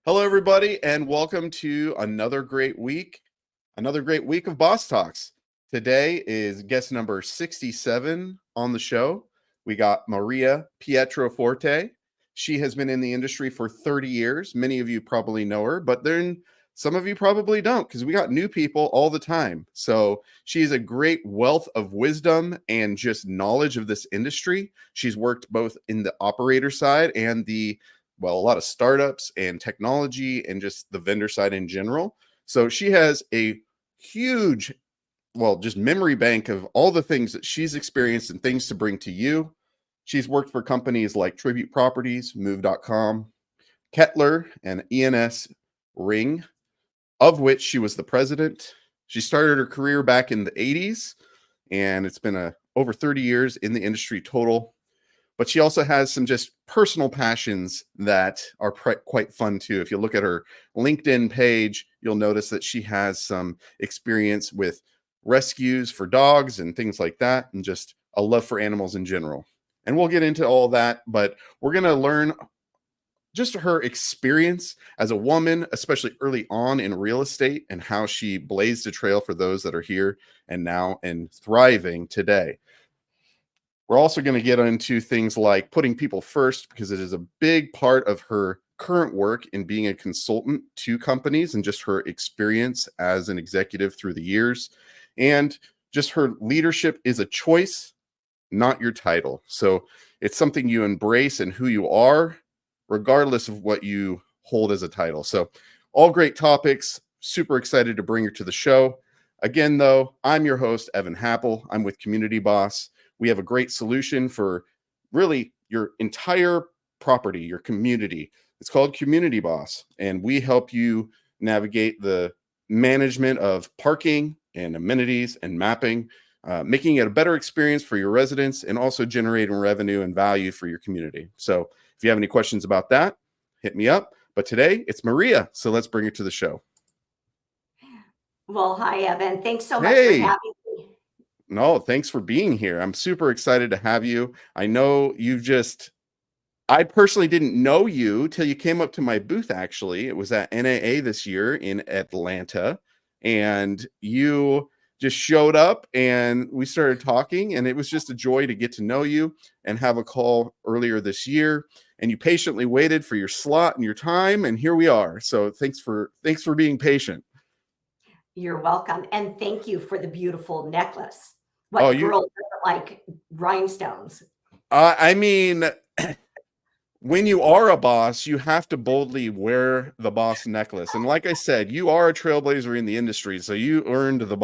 Hello, everybody, and welcome to another great week of Boss Talks. Today is guest number 67 on the show. We got Maria Pietroforte. She has been in the industry for 30 years. Many of you probably know her, but then some of you probably don't because we got new people all the time. So she's a great wealth of wisdom and just knowledge of this industry. She's worked both in the operator side and a lot of startups and technology and just the vendor side in general. So she has a huge, just memory bank of all the things that she's experienced and things to bring to you. She's worked for companies like Tribute Properties, Move.com, Kettler and E&S Ring, of which she was the president. She started her career back in the 80s, and it's been over 30 years in the industry total. But she also has some just personal passions that are quite fun too. If you look at her LinkedIn page, you'll notice that she has some experience with rescues for dogs and things like that, and just a love for animals in general. And we'll get into all that, but we're going to learn just her experience as a woman, especially early on in real estate, and how she blazed a trail for those that are here and now and thriving today. We're also going to get into things like putting people first, because it is a big part of her current work in being a consultant to companies and just her experience as an executive through the years. And just her leadership is a choice, not your title. So it's something you embrace and who you are, regardless of what you hold as a title. So all great topics. Super excited to bring her to the show. Again, though, I'm your host, Evan Happel. I'm with Community Boss. We have a great solution for really your entire property, your community. It's called Community Boss, and we help you navigate the management of parking and amenities and mapping, making it a better experience for your residents and also generating revenue and value for your community. So if you have any questions about that, hit me up. But today it's Maria, so let's bring her to the show. Well, hi, Evan. Thanks so much for having me. No, thanks for being here. I'm super excited to have you. I know I personally didn't know you till you came up to my booth, actually. It was at NAA this year in Atlanta, and you just showed up and we started talking, and it was just a joy to get to know you and have a call earlier this year. And you patiently waited for your slot and your time, and here we are. So thanks for being patient. You're welcome. And thank you for the beautiful necklace. What girl doesn't like rhinestones? I mean, when you are a boss, you have to boldly wear the boss necklace. And like I said, you are a trailblazer in the industry, so you earned the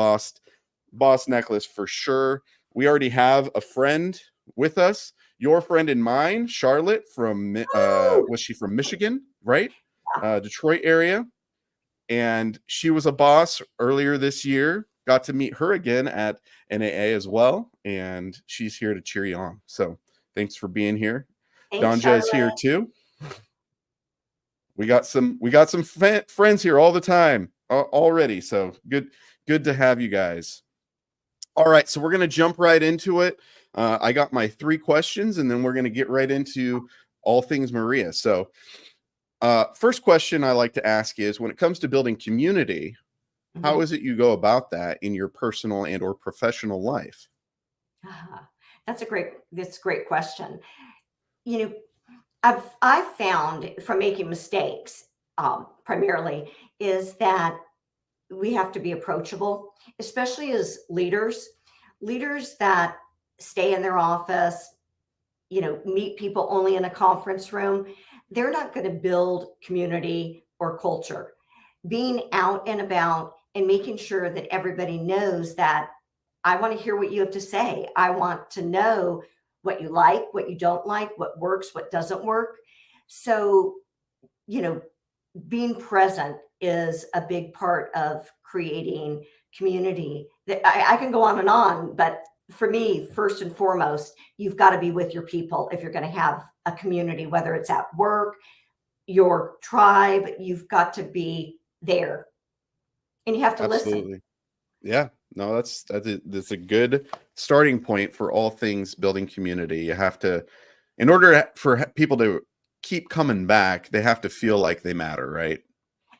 boss necklace for sure. We already have a friend with us, your friend and mine, Charlotte from was she from Michigan, right? Detroit area. And she was a boss earlier this year. Got to meet her again at NAA as well, and she's here to cheer you on. So thanks for being here. Danja is here too. We got some friends here all the time already. So good to have you guys. All right, so we're going to jump right into it. I got my 3 questions, and then we're going to get right into all things Maria. So first question I like to ask is, when it comes to building community, how is it you go about that in your personal and or professional life? That's a great question. You know, I've found from making mistakes, primarily, is that we have to be approachable, especially as leaders that stay in their office, meet people only in a conference room. They're not going to build community or culture. Being out and about and making sure that everybody knows that I want to hear what you have to say. I want to know what you like, what you don't like, what works, what doesn't work. So, being present is a big part of creating community. I can go on, but for me, first and foremost, you've got to be with your people if you're going to have a community, whether it's at work, your tribe. You've got to be there, and you have to listen. Yeah, no, that's a good starting point for all things building community. You have to, in order for people keep coming back, they have to feel like they matter, right?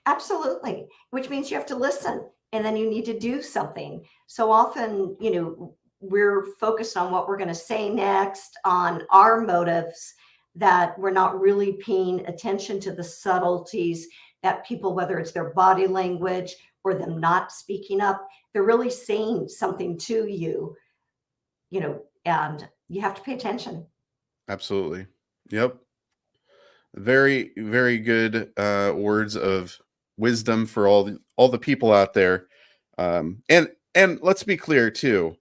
Absolutely, which means you have to listen and then you need to do something. So often, we're focused on what we're going to say next, on our motives, that we're not really paying attention to the subtleties that people, whether it's their body language or them not speaking up, they're really saying something to you, and you have to pay attention. Absolutely. Yep. Very, very good words of wisdom for all the people out there. And let's be clear too.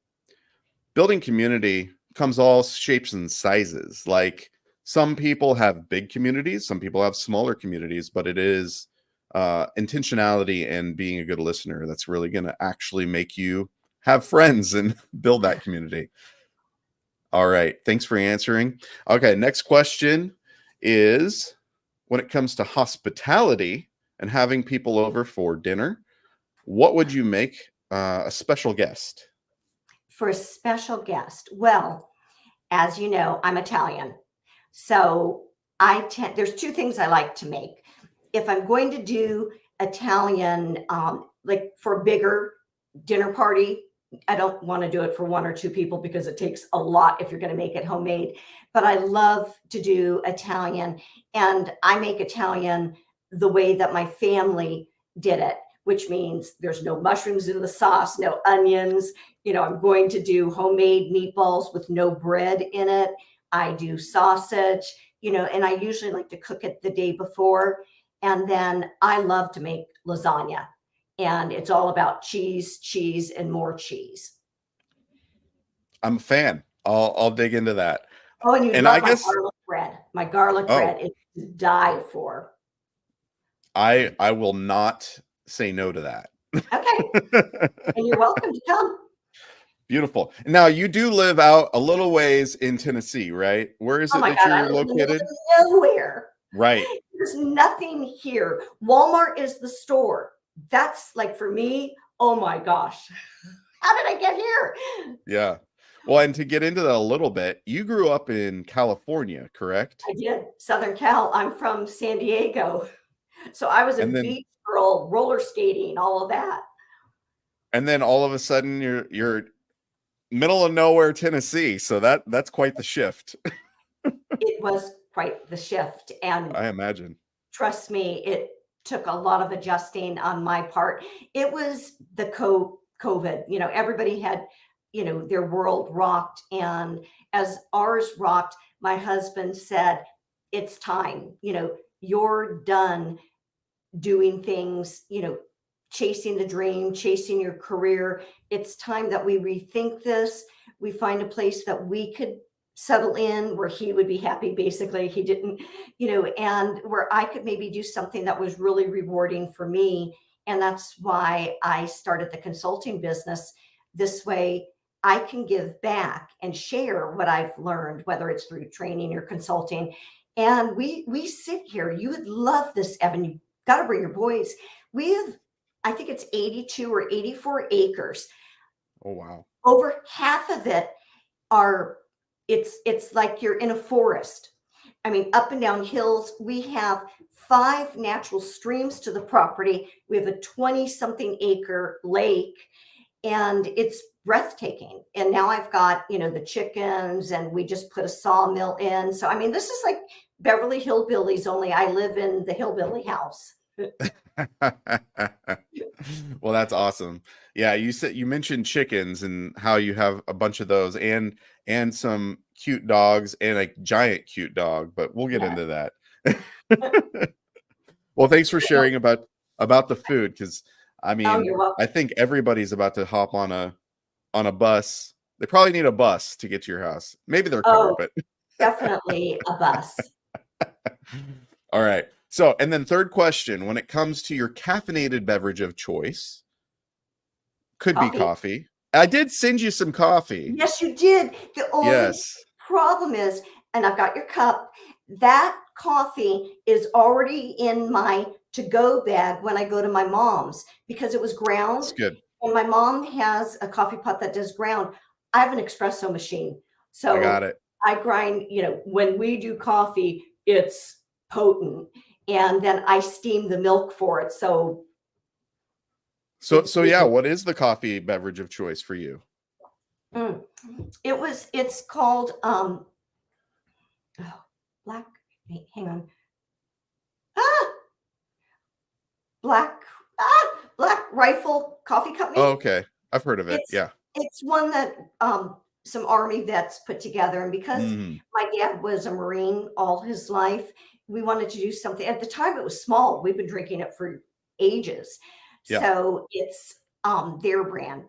Building community comes all shapes and sizes. Like some people have big communities, some people have smaller communities, but it is intentionality and being a good listener that's really going to actually make you have friends and build that community. All right. Thanks for answering. Okay. Next question is, when it comes to hospitality and having people over for dinner, what would you make a special guest? For a special guest, well, as you know, I'm Italian. So there's two things I like to make. If I'm going to do Italian, like for a bigger dinner party, I don't want to do it for one or two people because it takes a lot if you're going to make it homemade. But I love to do Italian, and I make Italian the way that my family did it, which means there's no mushrooms in the sauce, no onions. I'm going to do homemade meatballs with no bread in it. I do sausage, and I usually like to cook it the day before. And then I love to make lasagna. And it's all about cheese, cheese, and more cheese. I'm a fan. I'll dig into that. Oh, and you And love I my guess garlic bread. My garlic bread is to die for. I will not say no to that. Okay. And you're welcome to come. Beautiful. Now you do live out a little ways in Tennessee, right? Where is Oh it my that God, I you're live in the middle located? of nowhere. Right. There's nothing here. Walmart is the store. That's like, for me, oh my gosh. How did I get here? Yeah. Well, and to get into that a little bit, you grew up in California, correct? I did. Southern Cal. I'm from San Diego. So I was a And then beach girl, roller skating, all of that. all of a sudden you're middle of nowhere Tennessee. So that's quite the shift. It was quite the shift. And I imagine. trust me, it took a lot of adjusting on my part. It was the COVID, everybody had, their world rocked. And as ours rocked, my husband said, it's time, you're done doing things, chasing the dream, chasing your career. It's time that we rethink this. We find a place that we could settle in where he would be happy. Basically, he didn't, and where I could maybe do something that was really rewarding for me. And that's why I started the consulting business. This way I can give back and share what I've learned, whether it's through training or consulting. And we sit here. You would love this, Evan. You got to bring your boys. We have, I think it's 82 or 84 acres. Oh wow. Over half of it it's like you're in a forest. I mean, up and down hills. We have 5 natural streams to the property. We have a 20-something acre lake, and it's breathtaking. And now I've got, the chickens, and we just put a sawmill in. So, I mean, this is like Beverly Hillbillies, only I live in the hillbilly house. Well, that's awesome. Yeah, you mentioned chickens and how you have a bunch of those and some cute dogs and a giant cute dog, but we'll get into that. Well, thanks for sharing about the food, because I mean, you're welcome. I think everybody's about to hop on a bus. They probably need a bus to get to your house. Maybe their car, but definitely a bus. All right. So, and then third question, when it comes to your caffeinated beverage of choice, could be coffee. I did send you some coffee. Yes, you did. The only problem is, and I've got your cup, that coffee is already in my to-go bag when I go to my mom's, because it was ground. That's good. And my mom has a coffee pot that does ground. I have an espresso machine. So I got it. I grind, when we do coffee, it's potent. And then I steam the milk for it. So it's Yeah, really, what is the coffee beverage of choice for you? mm, it's called, oh, black, wait, hang on. Ah, black, Black Rifle Coffee Oh, Company. okay. I've heard of it. It's Yeah. it's one that, some Army vets put together, and because Mhm. my dad was a Marine all his life, we wanted to do something. At the time, it was small. We've been drinking it for ages. Yeah. So it's, their brand.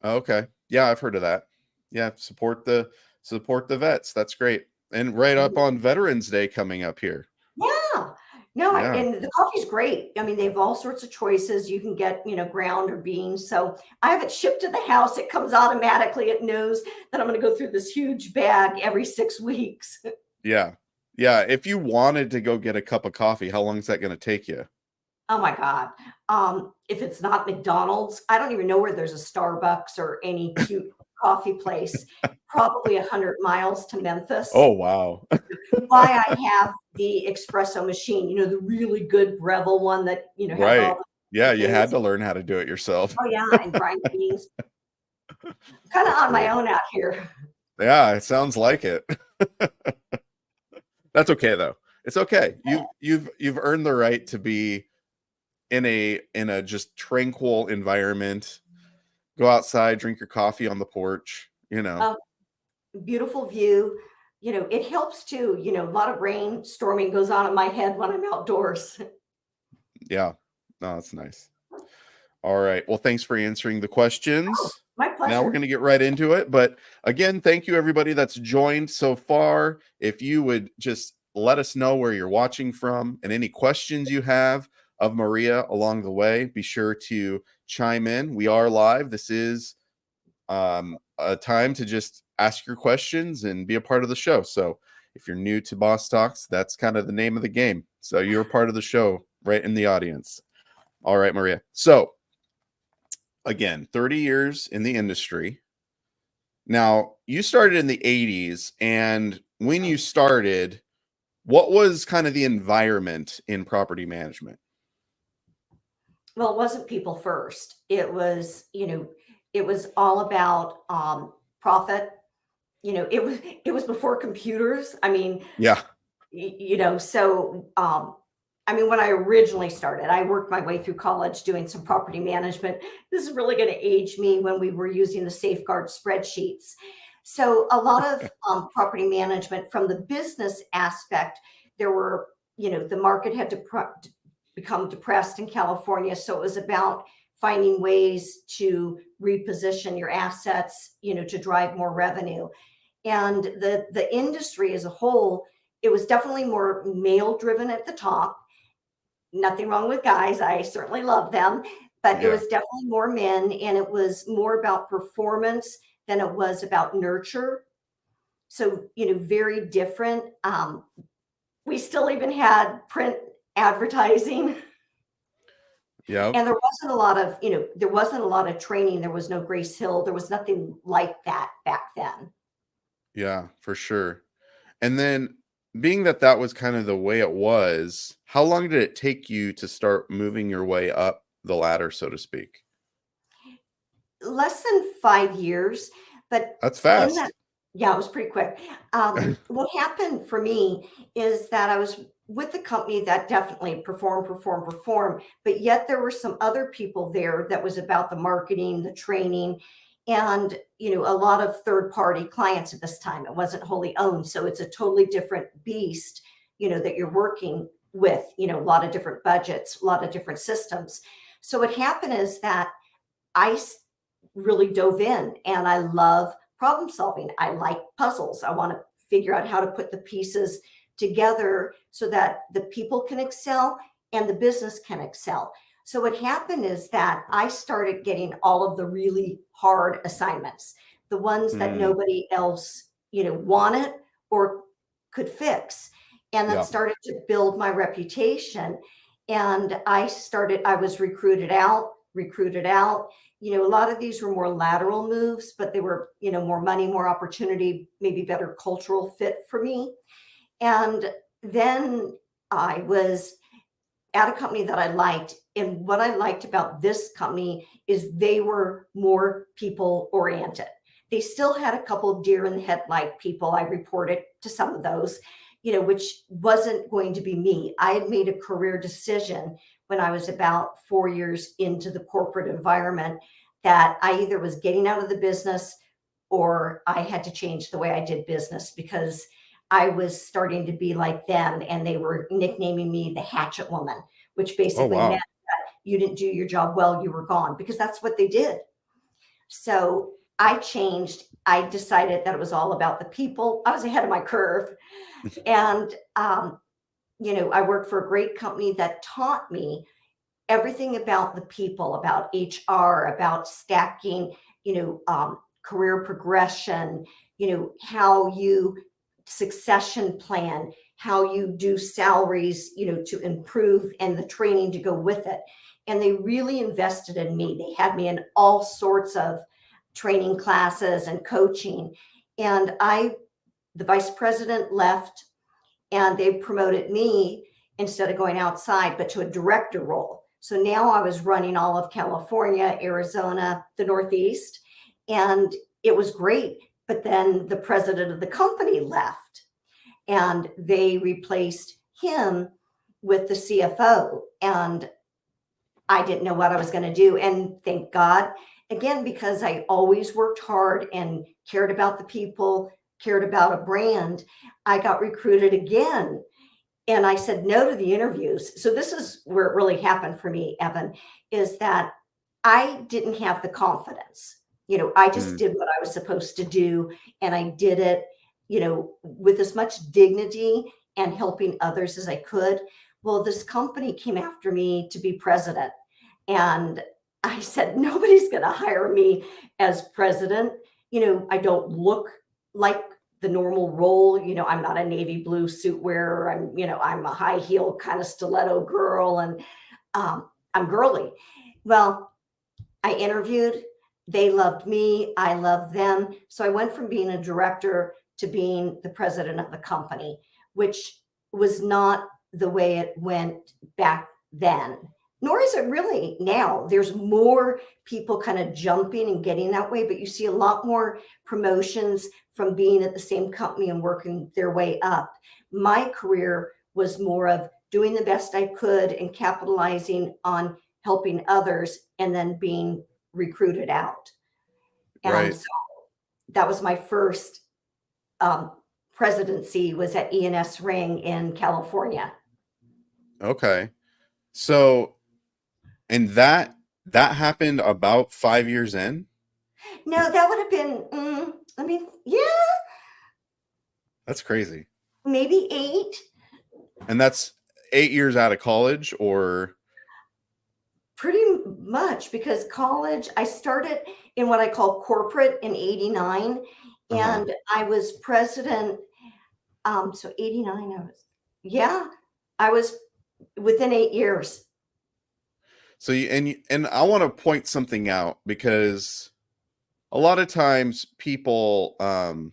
Okay. Yeah, I've heard of that. Yeah, support the vets. That's great. And right up on Veterans Day coming up here. Yeah. No, Yeah. and the coffee's great. I mean, they have all sorts of choices. You can get, ground or beans. So I have it shipped to the house. It comes automatically. It knows that I'm going to go through this huge bag every 6 weeks. Yeah. Yeah, if you wanted to go get a cup of coffee, how long is that going to take you? Oh my God. If it's not McDonald's, I don't even know where there's a Starbucks or any cute coffee place. Probably 100 miles to Memphis. Oh, wow. Why I have the espresso machine, the really good Breville one that, has Right. all Yeah, the you had things. to learn how to do it yourself. Oh yeah, and grind beans. Kind of That's on my great. own out here. Yeah, it sounds like it. That's okay though. It's okay. You've earned the right to be in a just tranquil environment. Go outside, drink your coffee on the porch, you know. Um, Beautiful view. It helps too. A lot of brainstorming goes on in my head when I'm outdoors. Yeah. No, that's nice. All right. Well, thanks for answering the questions. My Now we're pleasure. going to get right into it. But again, thank you everybody that's joined so far. If you would just let us know where you're watching from and any questions you have of Maria along the way, be sure to chime in. We are live. This is a time to just ask your questions and be a part of the show. So if you're new to Boss Talks, that's kind of the name of the game. So you're part of the show right in the audience. All right, Maria. So again, 30 years in the industry. Now, you started in the 80s, and when you started, what was kind of the environment in property management? Well, it wasn't people first. It was all about profit. It was before computers. I mean, Yeah. so I mean, when I originally started, I worked my way through college doing some property management. This is really going to age me when we were using the Safeguard spreadsheets. So a lot of property management from the business aspect, there were, the market had to become depressed in California. So it was about finding ways to reposition your assets, to drive more revenue. And the industry as a whole, it was definitely more male driven at the top. Nothing wrong with guys. I certainly love them, but it Yeah. was definitely more men, and it was more about performance than it was about nurture. So, very different. We still even had print advertising, Yeah. and there wasn't a lot of training. There was no Grace Hill. There was nothing like that back then. Yeah, for sure. And then being that that was kind of the way it was, how long did it take you to start moving your way up the ladder, so to speak? Less than 5 years, but That's in that, fast. yeah, it was pretty quick. What happened for me is that I was with the company that definitely perform, but yet there were some other people there that was about the marketing, the training, and a lot of third party clients at this time. It wasn't wholly owned, so it's a totally different beast, that you're working with, a lot of different budgets, a lot of different systems. So what happened is that I really dove in, and I love problem solving. I like puzzles. I want to figure out how to put the pieces together so that the people can excel and the business can excel. So what happened is that I started getting all of the really hard assignments, the ones that Mm, nobody else, wanted or could fix. And that yeah. started to build my reputation. And I was recruited out. A lot of these were more lateral moves, but they were, more money, more opportunity, maybe better cultural fit for me. And then I was at a company that I liked. And what I liked about this company is they were more people oriented. They still had a couple deer in the headlight people. I reported to some of those, which wasn't going to be me. I had made a career decision when I was about 4 years into the corporate environment that I either was getting out of the business or I had to change the way I did business because I was starting to be like them and they were nicknaming me the hatchet woman, which Oh, basically meant wow. that you didn't do your job well, you were gone, because that's what they did. So I changed. I decided that it was all about the people. I was ahead of my curve. And, I worked for a great company that taught me everything about the people, about HR, about stacking, career progression, how you succession plan, how you do salaries, to improve and the training to go with it. And they really invested in me. They had me in all sorts of training classes and coaching. And the vice president left and they promoted me instead of going outside, but to a director role. So now I was running all of California, Arizona, the Northeast, and it was great. But then the president of the company left and they replaced him with the CFO. And I didn't know what I was going to do. And thank God, again, because I always worked hard and cared about the people, cared about a brand, I got recruited again. And I said no to the interviews. So this is where it really happened for me, Evan, is that I didn't have the confidence. I just Mm, did what I was supposed to do. And I did it, with as much dignity and helping others as I could. Well, this company came after me to be president. And I said, nobody's going to hire me as president. I don't look like the normal role. I'm not a navy blue suit wearer. I'm a high heel kind of stiletto girl, and I'm girly. Well, I interviewed. They loved me. I loved them. So I went from being a director to being the president of the company, which was not the way it went back then. Nor is it really now. There's more people kind of jumping and getting that way, but you see a lot more promotions from being at the same company and working their way up. My career was more of doing the best I could and capitalizing on helping others and then being recruited out. And right. so that was my first um, presidency, was at E&S Ring in California. Okay. So, and that happened about 5 years in. No, that would have been, yeah, That's crazy. maybe 8. And that's 8 years out of college, or Pretty much, because college, I started in what I call corporate in 89, uh-huh. and I was president. So 89, I was within 8 years. So and I want to point something out because a lot of times people I don't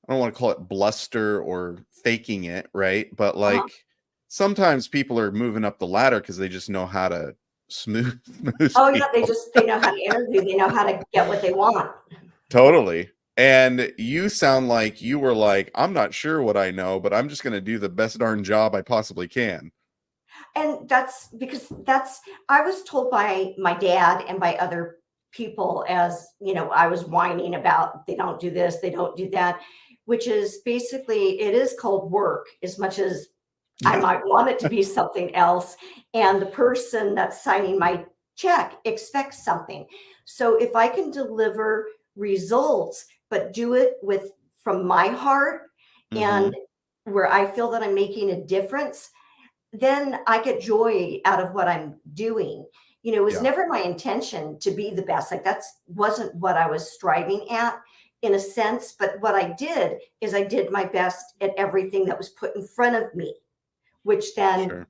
want to call it bluster or faking it, right? But Uh-huh. like sometimes people are moving up the ladder because they just know how to smooth Oh, yeah, people. they know how to interview, they know how to get what they want. Totally. And you sound like you were like, I'm not sure what I know, but I'm just going to do the best darn job I possibly can. And that's because I was told by my dad and by other people, as I was whining about they don't do this, they don't do that, which is basically, it is called work as much as I Yeah. might want it to be something else. And the person that's signing my check expects something. So if I can deliver results, but do it from my heart and Hmm. where I feel that I'm making a difference, then I get joy out of what I'm doing. It was Yeah. never my intention to be the best. Like, that's wasn't what I was striving at, in a sense. But what I did is I did my best at everything that was put in front of me, which then, Sure.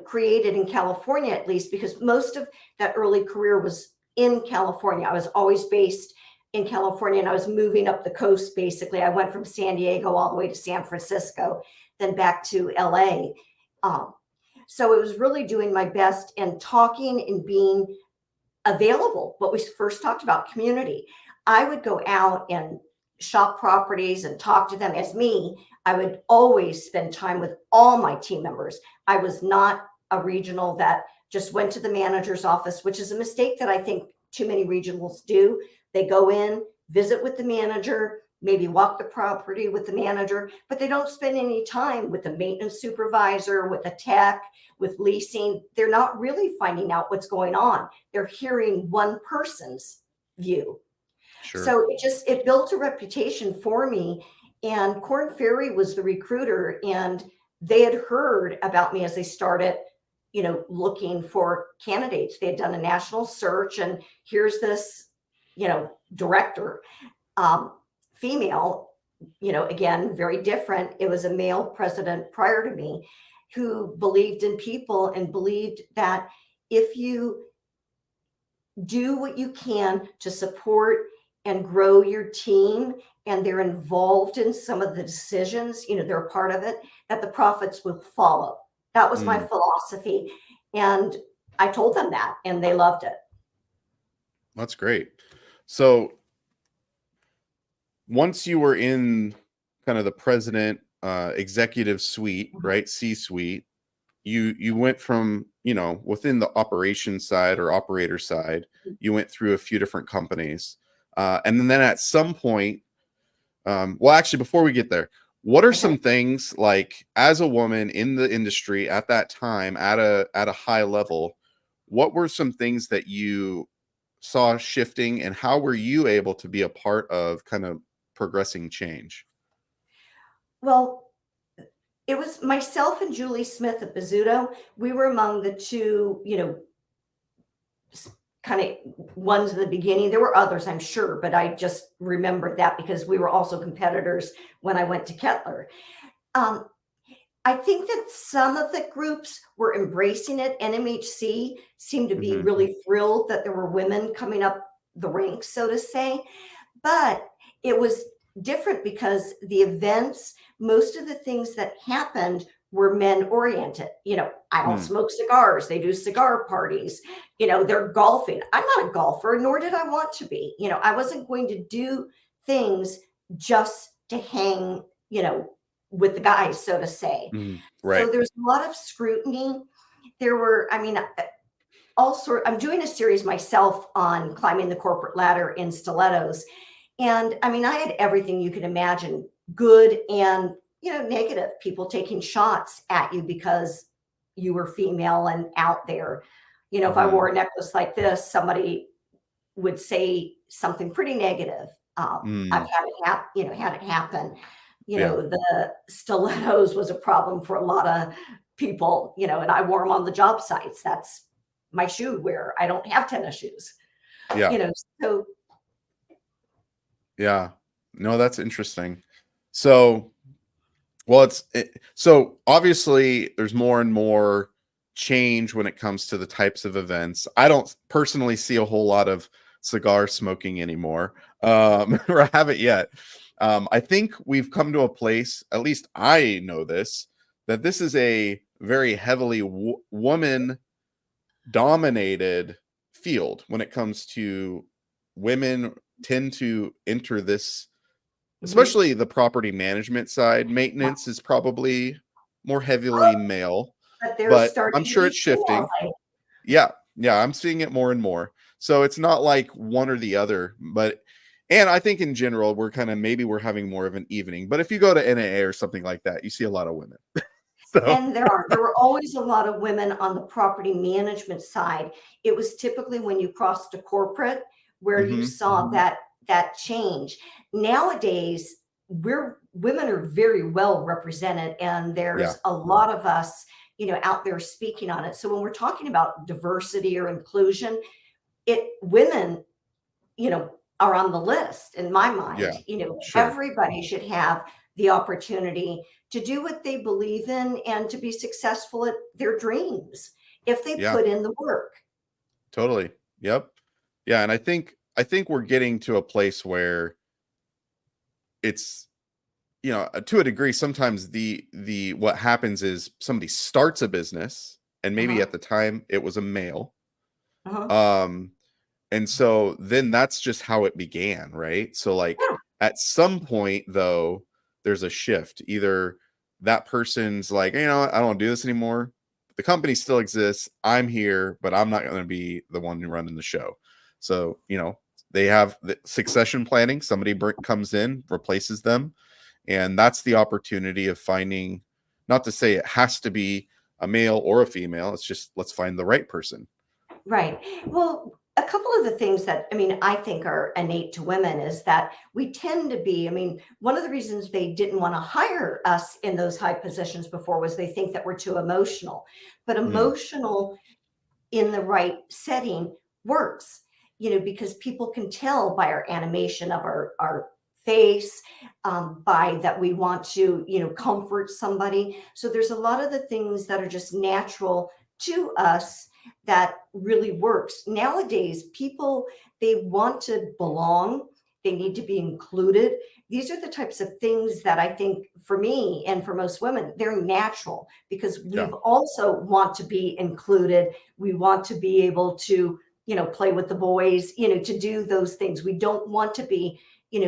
created in California, at least, because most of that early career was in California. I was always based in California, and I was moving up the coast. Basically, I went from San Diego all the way to San Francisco, then back to LA. So it was really doing my best and talking and being available. What we first talked about, community. I would go out and shop properties and talk to them. As me, I would always spend time with all my team members. I was not a regional that just went to the manager's office, which is a mistake that I think too many regionals do. They go in, visit with the manager, maybe walk the property with the manager, but they don't spend any time with the maintenance supervisor, with the tech, with leasing. They're not really finding out what's going on. They're hearing one person's view. Sure. So it built a reputation for me. And Korn Ferry was the recruiter, and they had heard about me as they started, looking for candidates. They had done a national search, and here's this, director, female, again, very different. It was a male president prior to me who believed in people and believed that if you do what you can to support and grow your team, and they're involved in some of the decisions, they're a part of it, that the profits will follow. That was my philosophy. And I told them that, and they loved it. That's great. So once you were in kind of the president executive suite, right? C-suite, you went from, within the operations side or operator side, you went through a few different companies. And then at some point, well, actually, before we get there, what are some things, like, as a woman in the industry at that time, at a high level, what were some things that you saw shifting, and how were you able to be a part of kind of progressing change? Well, it was myself and Julie Smith at Bizzuto. We were among the two, kind of ones in the beginning. There were others, I'm sure, but I just remembered that because we were also competitors when I went to Kettler. I think that some of the groups were embracing it. NMHC seemed to be really thrilled that there were women coming up the ranks, so to say. But it was different because the events, most of the things that happened were men oriented. I don't smoke cigars. They do cigar parties. They're golfing. I'm not a golfer, nor did I want to be. I wasn't going to do things just to hang, with the guys, so to say. Right. So there's a lot of scrutiny. There were, I'm doing a series myself on climbing the corporate ladder in stilettos. And I had everything you could imagine, good and, negative, people taking shots at you because you were female and out there. If I wore a necklace like this, somebody would say something pretty negative. I've had it happen. The stilettos was a problem for a lot of people, and I wore them on the job sites. That's my shoe wear. I don't have tennis shoes. Yeah. So. Yeah. No, that's interesting. So, so obviously there's more and more change when it comes to the types of events. I don't personally see a whole lot of cigar smoking anymore, or I haven't yet. I think we've come to a place, at least I know this, that this is a very heavily woman dominated field when it comes to women tend to enter this, especially the property management side. Maintenance is probably more heavily male, but I'm sure it's shifting. Yeah, I'm seeing it more and more. So it's not like one or the other, and I think in general we're having more of an evening. But if you go to NAA or something like that, you see a lot of women. And there were always a lot of women on the property management side. It was typically when you crossed to corporate where you saw that change. Nowadays, women are very well represented, and there's a lot of us, out there speaking on it. So when we're talking about diversity or inclusion, women, are on the list in my mind. Sure. Everybody should have the opportunity to do what they believe in and to be successful at their dreams if they put in the work. Totally. Yep. Yeah. And I think I think we're getting to a place where it's, to a degree, sometimes the what happens is somebody starts a business, and maybe Uh-huh. at the time it was a male. Uh-huh. And so then that's just how it began, right? So like Yeah. at some point though, there's a shift. Either that person's like, I don't want to do this anymore. The company still exists. I'm here, but I'm not going to be the one running the show. So, they have the succession planning. Somebody comes in, replaces them. And that's the opportunity of finding, not to say it has to be a male or a female. It's just, let's find the right person. Right. Well, a couple of the things that, I think are innate to women is that we tend to be, one of the reasons they didn't want to hire us in those high positions before was they think that we're too emotional. But Mm, emotional in the right setting works, because people can tell by our animation of our face, by that we want to, comfort somebody. So there's a lot of the things that are just natural to us that really works. Nowadays, people, they want to belong, they need to be included. These are the types of things that I think for me and for most women, they're natural because yeah. we've also want to be included. We want to be able to, play with the boys, to do those things. We don't want to be,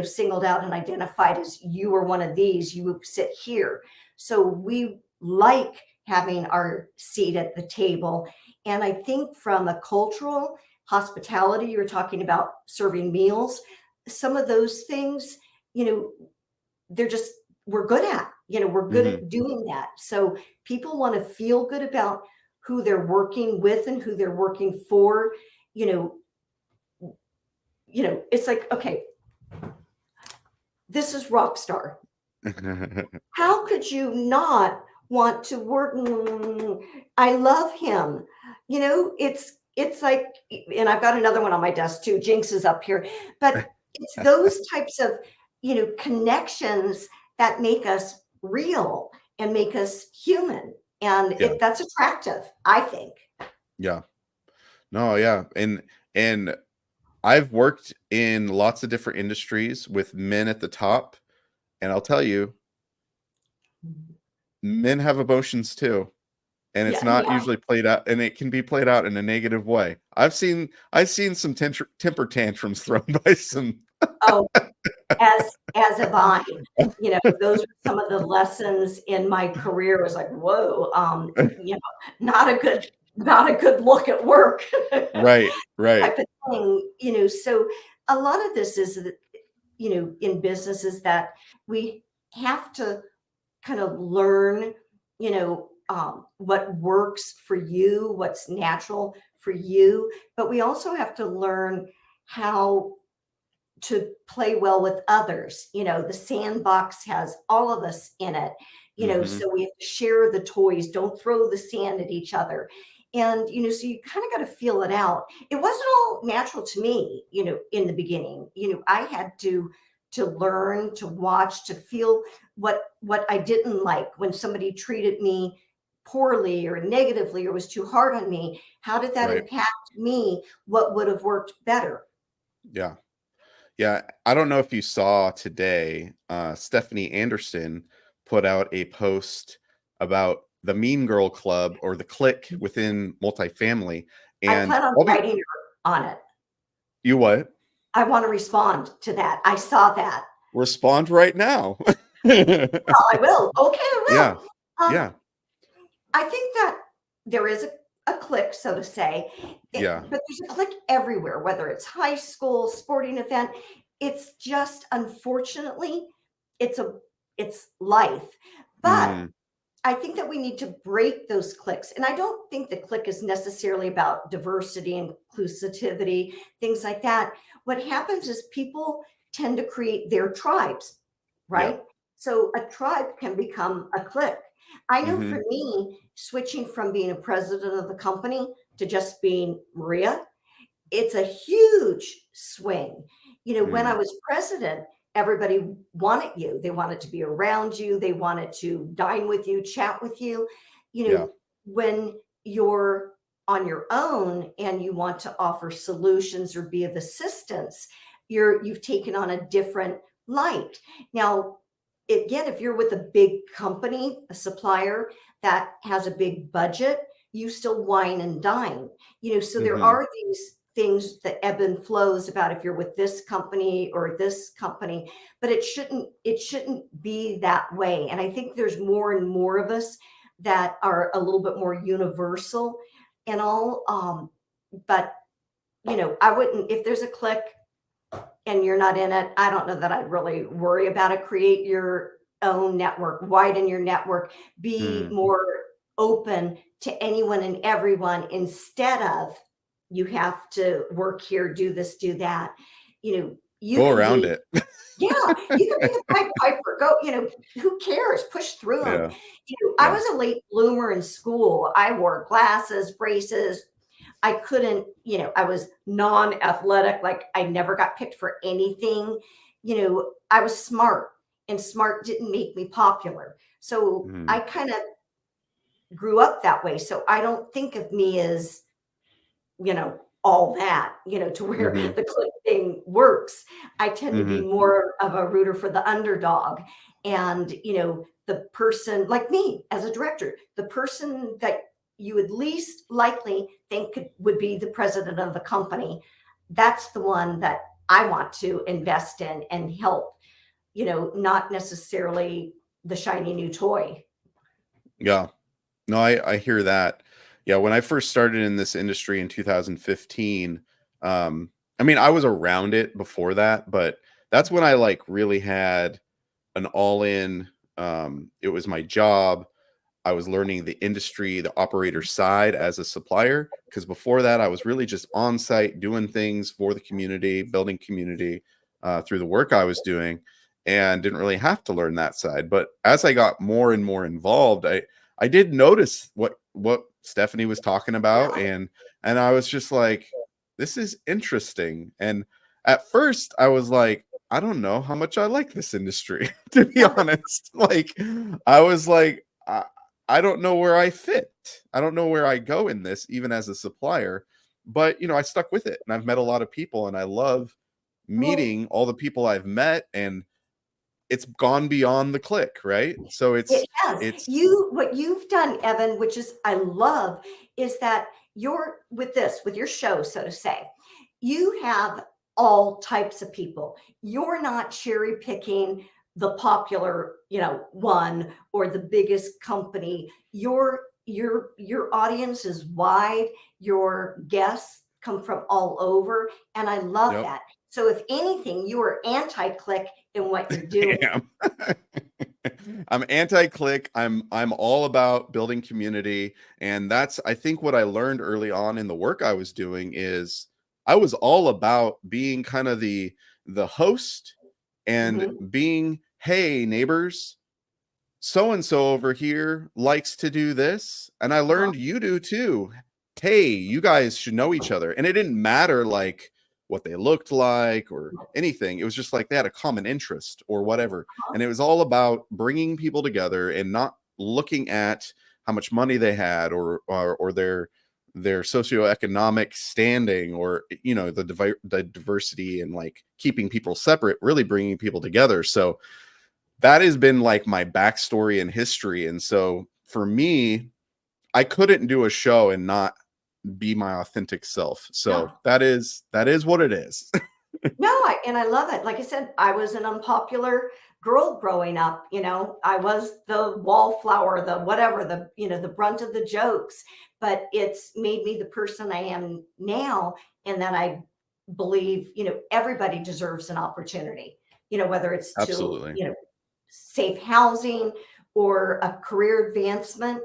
singled out and identified as you are one of these, you sit here. So we like having our seat at the table. And I think from a cultural hospitality, you're talking about serving meals, some of those things, you know, they're just, we're good at, we're good Hmm. at doing that. So people want to feel good about who they're working with and who they're working for. You know, it's like, okay, this is rock star. How could you not want to work? I love him. It's like, and I've got another one on my desk too. Jinx is up here, but it's those types of, connections that make us real and make us human. And Yeah. that's attractive, I think. Yeah. No, yeah. And I've worked in lots of different industries with men at the top, and I'll tell you, men have emotions too. And it's Yeah, not yeah. usually played out, and it can be played out in a negative way. I've seen some temper tantrums thrown by some. Oh, as have I. Those were some of the lessons in my career. Was like, whoa, not a good look at work Right, right. type of thing. So a lot of this is that, in businesses that we have to kind of learn, what works for you, what's natural for you, but we also have to learn how to play well with others. The sandbox has all of us in it, Hmm. so we have to share the toys, don't throw the sand at each other. And, so you kind of got to feel it out. It wasn't all natural to me, in the beginning. I had to learn, to watch, to feel what I didn't like when somebody treated me poorly or negatively or was too hard on me. How did that Right. impact me? What would have worked better? Yeah. Yeah. I don't know if you saw today, Stephanie Anderson put out a post about the Mean Girl Club or the clique within multifamily. I And plan on I'll be writing on it. you what? I want to respond to that. I saw that. Respond right now. Oh, I will. Okay, I Yeah. will. Um, Yeah. I think that there is a clique, so to say, Yeah. but there's a clique everywhere, whether it's high school, sporting event. It's just unfortunately, it's a it's life. But Mm, I think that we need to break those cliques. And I don't think the clique is necessarily about diversity, inclusivity, things like that. What happens is people tend to create their tribes, yeah. right? So a tribe can become a clique. I know for Mhm. me, switching from being a president of the company to just being Maria, it's a huge swing. When I Mm, was president, everybody wanted you. They wanted to be around you. They wanted to dine with you, chat with you. yeah. When you're on your own and you want to offer solutions or be of assistance, you've taken on a different light. Now, again, if you're with a big company, a supplier that has a big budget, you still wine and dine. So there Hmm. are these things that ebb and flows about if you're with this company or this company, but it shouldn't be that way. And I think there's more and more of us that are a little bit more universal and all. But I wouldn't, if there's a click and you're not in it, I don't know that I'd really worry about it. Create your own network, widen your network, be Mm. more open to anyone and everyone instead of you have to work here, do this, do that. You Go can around be, it. yeah, you can be the Pied Piper. Go, who cares? Push through them. Yeah. I Yeah. was a late bloomer in school. I wore glasses, braces. I couldn't, I was non-athletic. Like I never got picked for anything. I was smart and smart didn't make me popular. So Mm. I kind of grew up that way. So I don't think of me as, all that, to where Hmm. the click thing works. I tend to be Hmm. more of a rooter for the underdog. And, the person like me as a director, the person that you would least likely think would be the president of the company, that's the one that I want to invest in and help, not necessarily the shiny new toy. Yeah. No, I hear that. Yeah, when I first started in this industry in 2015, I mean, I was around it before that, but that's when I like really had an all-in. It was my job. I was learning the industry, the operator side as a supplier, because before that, I was really just on site doing things for the community, building community through the work I was doing, and didn't really have to learn that side. But as I got more and more involved, I did notice what Stephanie was talking about, and I was just like, this is interesting. And at first, I was like, I don't know how much I like this industry, to be Yeah. honest. Like, I was like, I don't know where I fit. I don't know where I go in this, even as a supplier. But I stuck with it, and I've met a lot of people, and I love Well, meeting all the people I've met, and it's gone beyond the click, right? So it it's has. it's What you've done, Evan, which is I love, is that you're with your show, so to say, you have all types of people. You're not cherry picking the popular, one or the biggest company. Your audience is wide. Your guests come from all over, and I love yep. that. So if anything, you are anti-click in what you're I doing. am. I'm anti-click. I'm all about building community, and that's I think what I learned early on in the work I was doing is I was all about being kind of the host and Mhm. being, hey neighbors, so and so over here likes to do this, and I Uh-huh. learned you do too. Hey, you guys should know each other. And it didn't matter like what they looked like or anything. It was just like they had a common interest or whatever. Uh-huh. And it was all about bringing people together and not looking at how much money they had or their socioeconomic standing or the diversity and like keeping people separate, really bringing people together. So that has been like my backstory and history. And so for me, I couldn't do a show and not be my authentic self. So No. that is what it is. No, and I love it. Like I said, I was an unpopular girl growing up. I was the wallflower, the whatever, the brunt of the jokes. But it's made me the person I am now, and that I believe, everybody deserves an opportunity. Whether it's to, Absolutely. safe housing or a career advancement.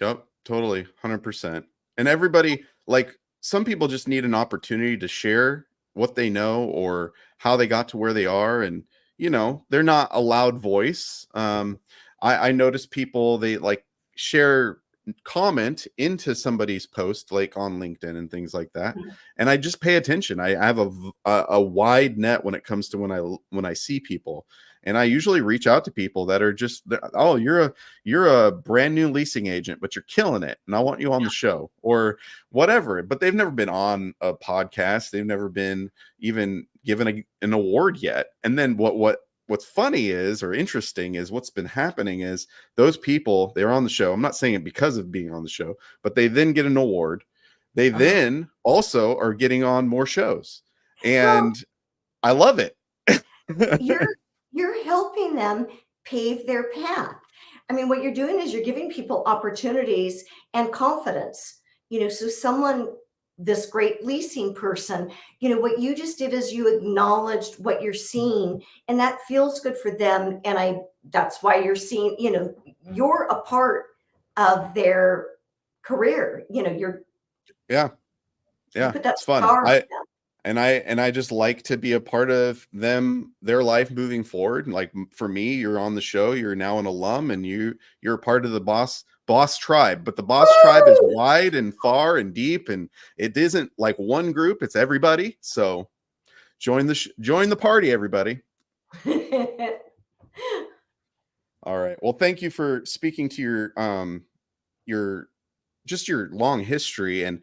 Yep, totally, 100%. And everybody, like some people just need an opportunity to share what they know or how they got to where they are, and they're not a loud voice. I notice people, they like share comment into somebody's post like on LinkedIn and things like that, and I just pay attention. I have a wide net when it comes to when I see people, And I usually reach out to people that are just, oh, you're a brand new leasing agent, but you're killing it, and I want you on the show or whatever. But they've never been on a podcast. They've never been even given an award yet. And then what's funny is, or interesting is, what's been happening is those people, they're on the show. I'm not saying it because of being on the show, but they then get an award. They then also are getting on more shows, and Well, I love it. you're helping them pave their path. I mean, what you're doing is you're giving people opportunities and confidence. So someone, this great leasing person, what you just did is you acknowledged what you're seeing, and that feels good for them. And that's why you're seeing, you're a part of their career. Yeah. You put that It's fun. star on them. I just like to be a part of their life moving forward. Like for me, you're on the show, you're now an alum, and you're a part of the boss tribe. But the boss tribe is wide and far and deep, and it isn't like one group, it's everybody. So join the party, everybody. All right. Well, thank you for speaking to your long history. And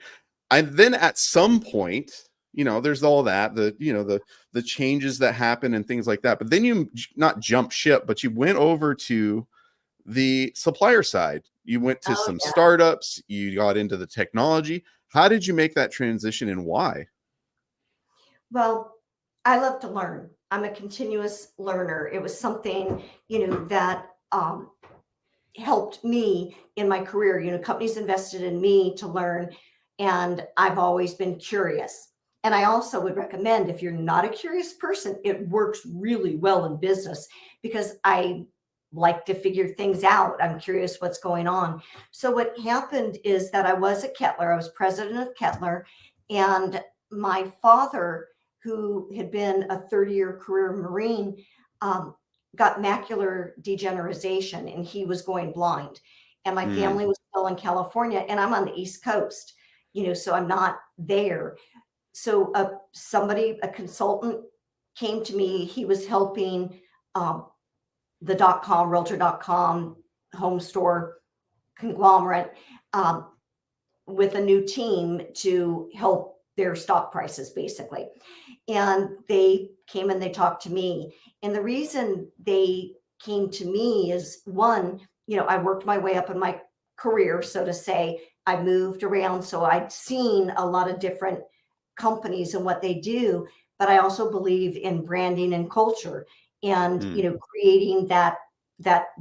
then at some point, there's all that, the changes that happen and things like that. But then you not jump ship, but you went over to the supplier side. You went to some startups, you got into the technology. How did you make that transition, and why? Well, I love to learn. I'm a continuous learner. It was something, that helped me in my career. Companies invested in me to learn, and I've always been curious. And I also would recommend, if you're not a curious person, it works really well in business, because I like to figure things out. I'm curious what's going on. So what happened is that I was at Kettler. I was president of Kettler, and my father, who had been a 30-year career Marine, got macular degeneration, and he was going blind. And my family was still in California, and I'm on the East Coast, so I'm not there. So a consultant came to me. He was helping the realtor.com home store conglomerate with a new team to help their stock prices, basically. And they came and they talked to me. And the reason they came to me is, one, I worked my way up in my career, so to say. I moved around, so I'd seen a lot of different companies and what they do, but I also believe in branding and culture, and creating that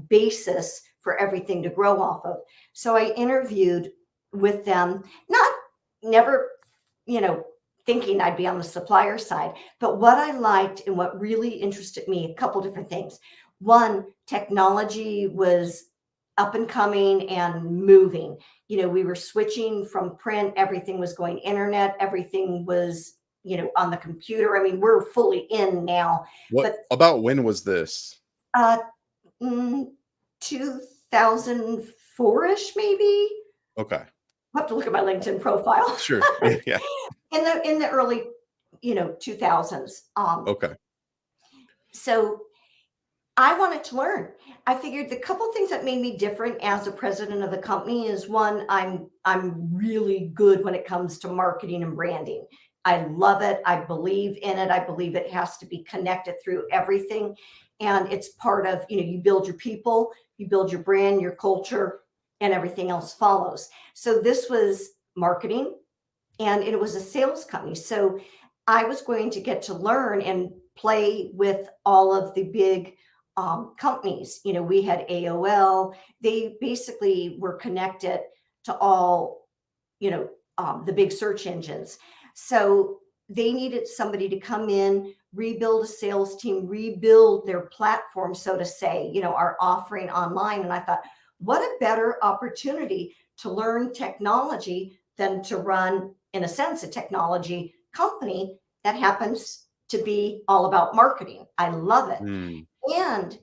basis for everything to grow off of. So I interviewed with them, never thinking I'd be on the supplier side, but what I liked and what really interested me, a couple different things. One, technology was up and coming and moving. We were switching from print, everything was going internet, everything was, on the computer. I mean, we're fully in now. About when was this? 2004-ish, maybe. Okay. I'll have to look at my LinkedIn profile. Sure. Yeah. In the early, 2000s. Okay. So I wanted to learn. I figured the couple things that made me different as a president of the company is, one, I'm really good when it comes to marketing and branding. I love it. I believe in it. I believe it has to be connected through everything. And it's part of, you build your people, you build your brand, your culture, and everything else follows. So this was marketing, and it was a sales company. So I was going to get to learn and play with all of the big companies. We had AOL. They basically were connected to all, the big search engines. So they needed somebody to come in, rebuild a sales team, rebuild their platform, so to say, our offering online. And I thought, what a better opportunity to learn technology than to run, in a sense, a technology company that happens to be all about marketing. I love it. And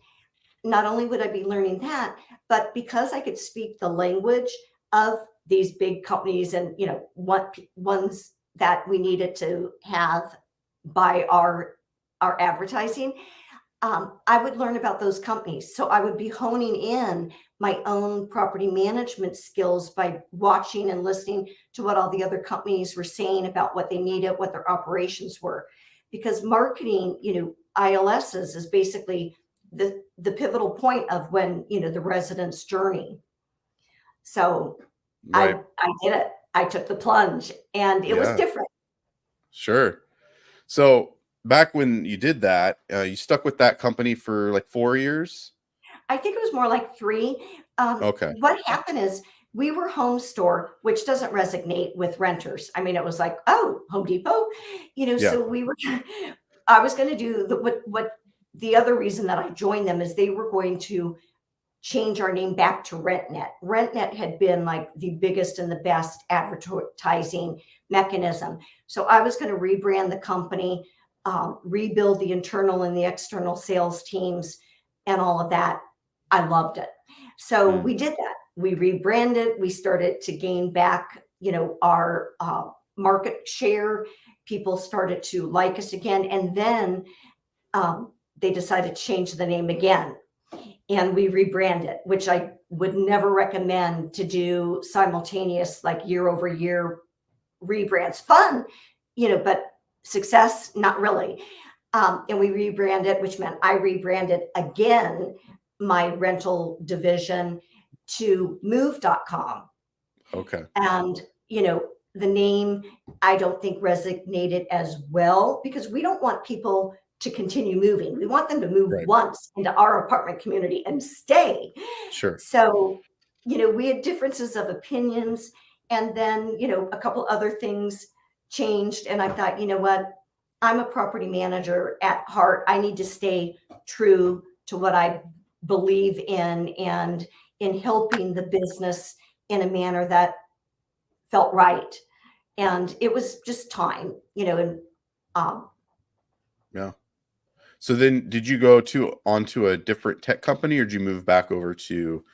not only would I be learning that, but because I could speak the language of these big companies and, what ones that we needed to have by our advertising, I would learn about those companies. So I would be honing in my own property management skills by watching and listening to what all the other companies were saying about what they needed, what their operations were. Because marketing, ILSs is basically the pivotal point of when, the resident's journey. So Right. I did it. I took the plunge and it was Yeah. different. Sure. So back when you did that, you stuck with that company for like 4 years. I think it was more like 3. Okay. What happened is we were home store, which doesn't resonate with renters. I mean, it was like, oh, Home Depot, Yeah. so we were, I was going to do what the other reason that I joined them is they were going to change our name back to RentNet. RentNet had been like the biggest and the best advertising mechanism. So I was going to rebrand the company, rebuild the internal and the external sales teams and all of that. I loved it. So Mm. we did that. We rebranded. We started to gain back, our market share. People started to like us again. And then they decided to change the name again. And we rebranded, which I would never recommend to do simultaneous, like year over year rebrands. Fun, but success, not really. And we rebranded, which meant I rebranded again my rental division to move.com. Okay. And, the name I don't think resonated as well because we don't want people to continue moving. We want them to move Right. once into our apartment community and stay. Sure. So, we had differences of opinions. And then, a couple other things changed. And I thought, you know what? I'm a property manager at heart. I need to stay true to what I believe in and in helping the business in a manner that felt right. And it was just time, and Yeah. So then did you go onto a different tech company or did you move back over to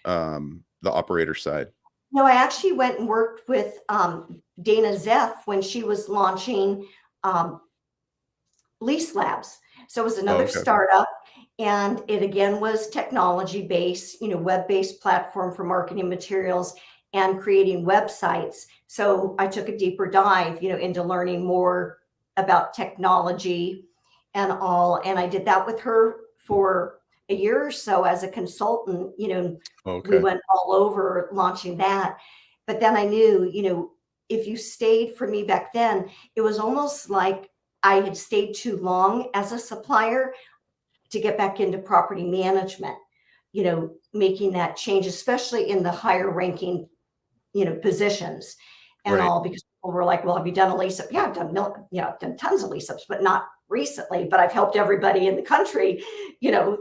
the operator side? no, I actually went and worked with Dana Zeff when she was launching um, Lease Labs. So it was Oh, another okay. startup. And it again was technology based, web based platform for marketing materials and creating websites. So I took a deeper dive, into learning more about technology and all. And I did that with her for a year or so as a consultant. We Okay. went all over launching that. But then I knew, if you stayed for me back then, it was almost like I had stayed too long as a supplier to get back into property management, making that change, especially in the higher ranking, positions and Right. all, because people were like, well, have you done a lease up? Yeah, I've done tons of lease ups, but not recently, but I've helped everybody in the country,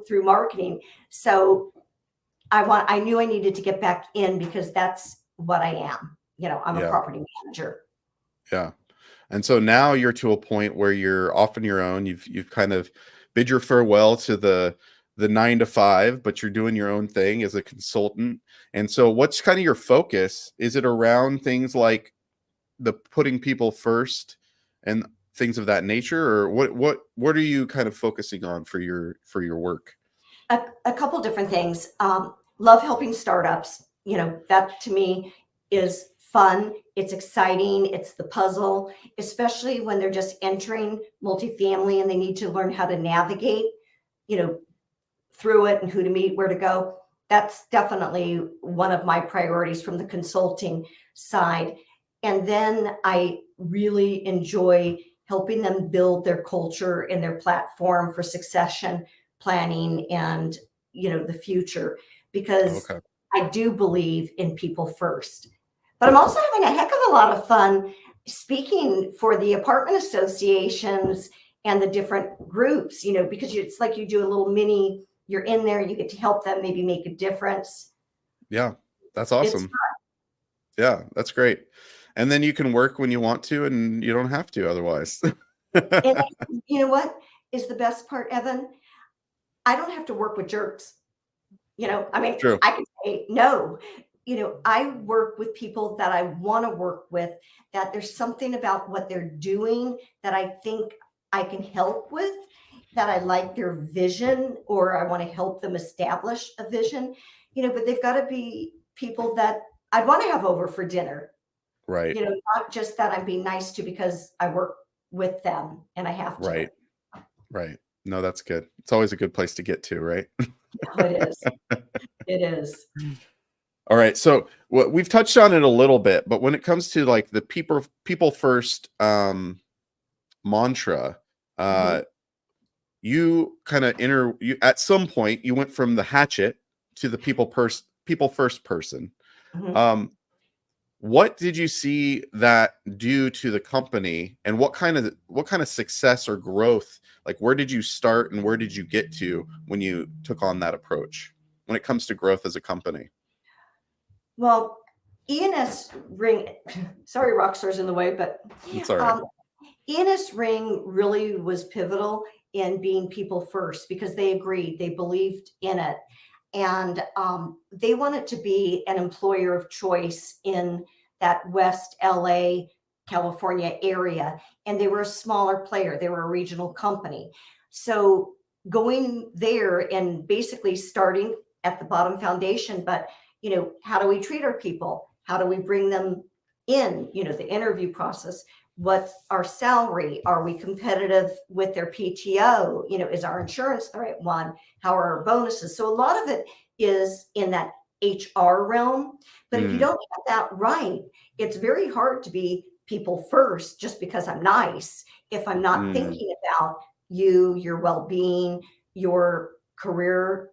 through marketing. So I knew I needed to get back in because that's what I am. I'm a Yeah. property manager. Yeah. And so now you're to a point where you're off on your own. You've kind of bid your farewell to the 9 to 5, but you're doing your own thing as a consultant. And so what's kind of your focus? Is it around things like the putting people first and things of that nature, or what are you kind of focusing on for your work? A couple different things. Love helping startups. That to me is fun. It's exciting. It's the puzzle, especially when they're just entering multifamily and they need to learn how to navigate, you know, through it and who to meet, where to go. That's definitely one of my priorities from the consulting side. And then I really enjoy helping them build their culture and their platform for succession planning and, the future, because Okay. I do believe in people first. But I'm also having a heck of a lot of fun speaking for the apartment associations and the different groups, because it's like you do a little mini, you're in there, you get to help them maybe make a difference. Yeah. That's It's awesome. Yeah, that's great. And then you can work when you want to and you don't have to otherwise. and you know what is the best part, Evan? I don't have to work with jerks. I mean, True. I can say no. I work with people that I want to work with, that there's something about what they're doing that I think I can help with. that I like their vision or I want to help them establish a vision, but they've got to be people that I'd want to have over for dinner, Right. not just that I'm being nice to because I work with them and I have to. Right. Right. No, that's good. It's always a good place to get to, right? Oh, it is. It is. All right. So we've touched on it a little bit, but when it comes to like the people first mantra, Mhm, you kind of you at some point you went from the hatchet to the people first person. mhm. Um, what did you see that do to the company, and what kind of success or growth, like where did you start and where did you get to when you took on that approach when it comes to growth as a company? Well, E&S Ring, sorry, Rockstar's in the way, but It's all right. um, E&S Ring really was pivotal in being people first because they agreed, they believed in it, and they wanted to be an employer of choice in that West LA, California area. And they were a smaller player, they were a regional company. So going there and basically starting at the bottom foundation, but how do we treat our people? How do we bring them in? The interview process. What's our salary? Are we competitive with their PTO? Is our insurance the right one? How are our bonuses? So a lot of it is in that HR realm. But if you Mm, don't have that right, it's very hard to be people first just because I'm nice if I'm not mm, thinking about you, your well-being, your career